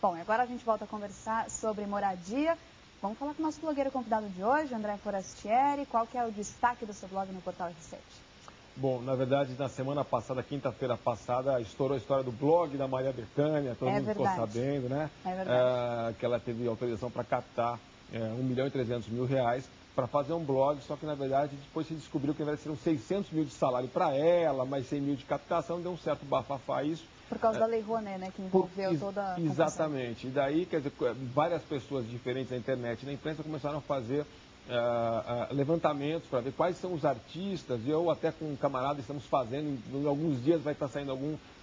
Bom, agora a gente volta a conversar sobre moradia. Vamos falar com o nosso blogueiro convidado de hoje, André Forastieri. Qual que é o destaque do seu blog no Portal R7? Bom, na verdade, na semana passada, quinta-feira passada, estourou a história do blog da Maria Bethânia, todo mundo ficou sabendo, né? É verdade. Que ela teve autorização para captar R$1.300.000 para fazer um blog, só que na verdade depois se descobriu que na verdade seriam 600 mil de salário para ela, mais 100 mil de captação, deu um certo bafafá isso. Por causa da Lei Rouanet, né, que envolveu toda a Exatamente. E daí, quer dizer, várias pessoas diferentes na internet e na imprensa começaram a fazer levantamentos para ver quais são os artistas. Eu até com um camarada estamos fazendo, em alguns dias vai estar saindo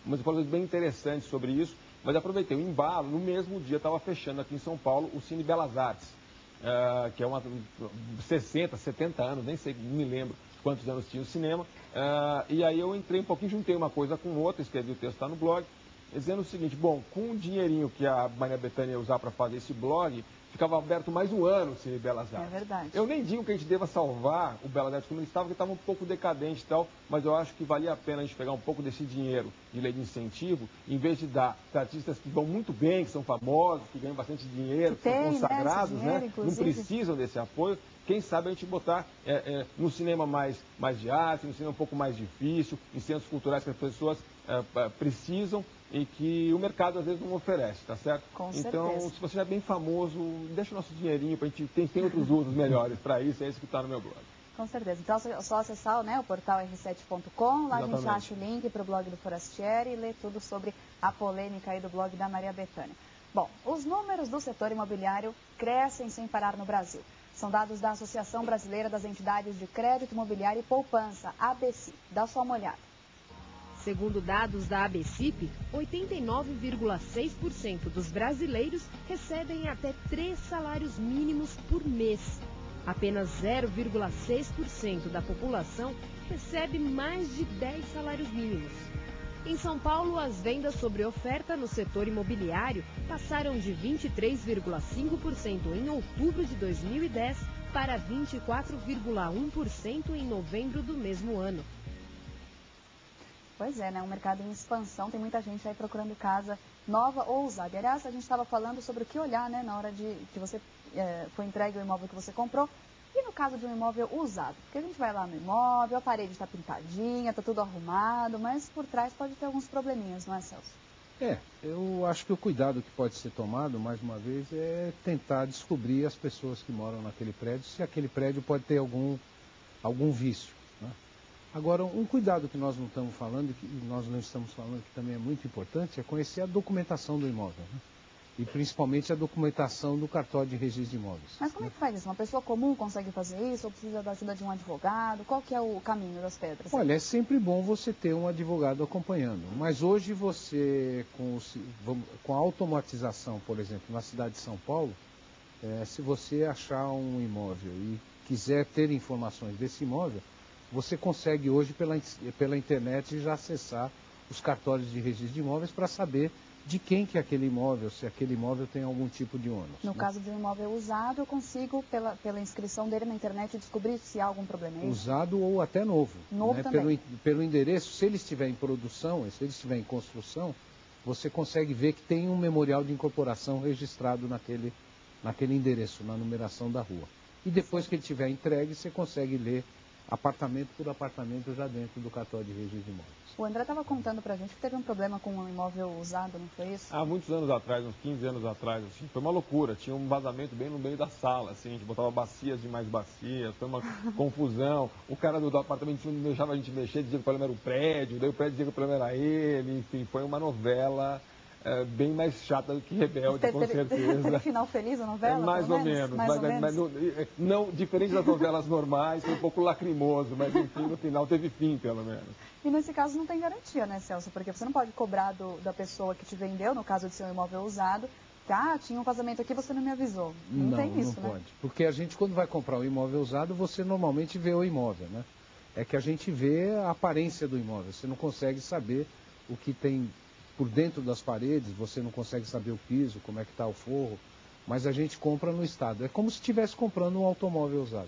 umas informações bem interessantes sobre isso, mas aproveitei o embalo, no mesmo dia estava fechando aqui em São Paulo o Cine Belas Artes, que é 60, 70 anos, nem sei, não me lembro quantos anos tinha o cinema, e aí eu entrei um pouquinho, juntei uma coisa com outra, escrevi o texto, está no blog, dizendo o seguinte: bom, com o dinheirinho que a Maria Bethânia ia usar para fazer esse blog, ficava aberto mais um ano o Cine Belas Artes. É verdade. Eu nem digo que a gente deva salvar o Belas Artes como ele estava, porque estava um pouco decadente e tal, mas eu acho que valia a pena a gente pegar um pouco desse dinheiro de lei de incentivo, em vez de dar para artistas que vão muito bem, que são famosos, que ganham bastante dinheiro, que são consagrados, né? Não precisam desse apoio. Quem sabe a gente botar no cinema mais de arte, no cinema um pouco mais difícil, em centros culturais que as pessoas precisam e que o mercado às vezes não oferece, tá certo? Com então, certeza. se você já é bem famoso, deixa o nosso dinheirinho, pra gente tem outros usos melhores para isso, é esse que está no meu blog. Com certeza. Então é só acessar, né, o portal r7.com, lá Exatamente. a gente acha o link para o blog do Forastieri e lê tudo sobre a polêmica aí do blog da Maria Bethânia. Bom, os números do setor imobiliário crescem sem parar no Brasil. São dados da Associação Brasileira das Entidades de Crédito Imobiliário e Poupança, ABCIP. Dá só uma olhada. Segundo dados da ABCIP, 89,6% dos brasileiros recebem até 3 salários mínimos por mês. Apenas 0,6% da população recebe mais de 10 salários mínimos. Em São Paulo, as vendas sobre oferta no setor imobiliário passaram de 23,5% em outubro de 2010 para 24,1% em novembro do mesmo ano. Pois é, né? Um mercado em expansão, tem muita gente aí procurando casa nova ou usada. Aliás, a gente estava falando sobre o que olhar, né, na hora de que você foi entregue o imóvel que você comprou. E no caso de um imóvel usado? Porque a gente vai lá no imóvel, a parede está pintadinha, está tudo arrumado, mas por trás pode ter alguns probleminhas, não é, Celso? Eu acho que o cuidado que pode ser tomado, mais uma vez, é tentar descobrir as pessoas que moram naquele prédio, se aquele prédio pode ter algum vício, né? Agora, um cuidado que nós não estamos falando, que nós não estamos falando, que também é muito importante, é conhecer a documentação do imóvel, né? E principalmente a documentação do cartório de registro de imóveis. Mas como é que faz isso? Uma pessoa comum consegue fazer isso ou precisa da ajuda de um advogado? Qual que é o caminho das pedras? Olha, é sempre bom você ter um advogado acompanhando. Mas hoje você, com a automatização, por exemplo, na cidade de São Paulo, se você achar um imóvel e quiser ter informações desse imóvel, você consegue hoje pela internet já acessar os cartórios de registro de imóveis para saber de quem que é aquele imóvel, se aquele imóvel tem algum tipo de ônus. No caso de um imóvel usado, eu consigo, pela inscrição dele na internet, descobrir se há algum problema. Usado ou até novo. Novo também. Pelo endereço, se ele estiver em produção, se ele estiver em construção, você consegue ver que tem um memorial de incorporação registrado naquele endereço, na numeração da rua. E depois que ele estiver entregue, você consegue ler apartamento por apartamento já dentro do cartório de registro de imóveis. O André estava contando pra gente que teve um problema com um imóvel usado, não foi isso? Há muitos anos atrás, uns 15 anos atrás, assim, foi uma loucura. Tinha um vazamento bem no meio da sala, assim, a gente botava bacias de mais bacias, foi uma confusão. O cara do apartamento não deixava a gente mexer, dizia que o problema era o prédio, daí o prédio dizia que o problema era ele, enfim, foi uma novela bem mais chata do que Rebelde, com certeza. Teve final feliz a novela? Mais ou menos. Não, diferente das novelas normais, foi um pouco lacrimoso, mas enfim, no final teve fim, pelo menos. E nesse caso não tem garantia, né, Celso? Porque você não pode cobrar da pessoa que te vendeu, no caso de ser um imóvel usado, que tinha um vazamento aqui, você não me avisou. Não tem isso, não pode. Porque a gente, quando vai comprar um imóvel usado, você normalmente vê o imóvel, né? É que a gente vê a aparência do imóvel, você não consegue saber o que tem por dentro das paredes, você não consegue saber o piso, como é que está o forro, mas a gente compra no estado. É como se estivesse comprando um automóvel usado.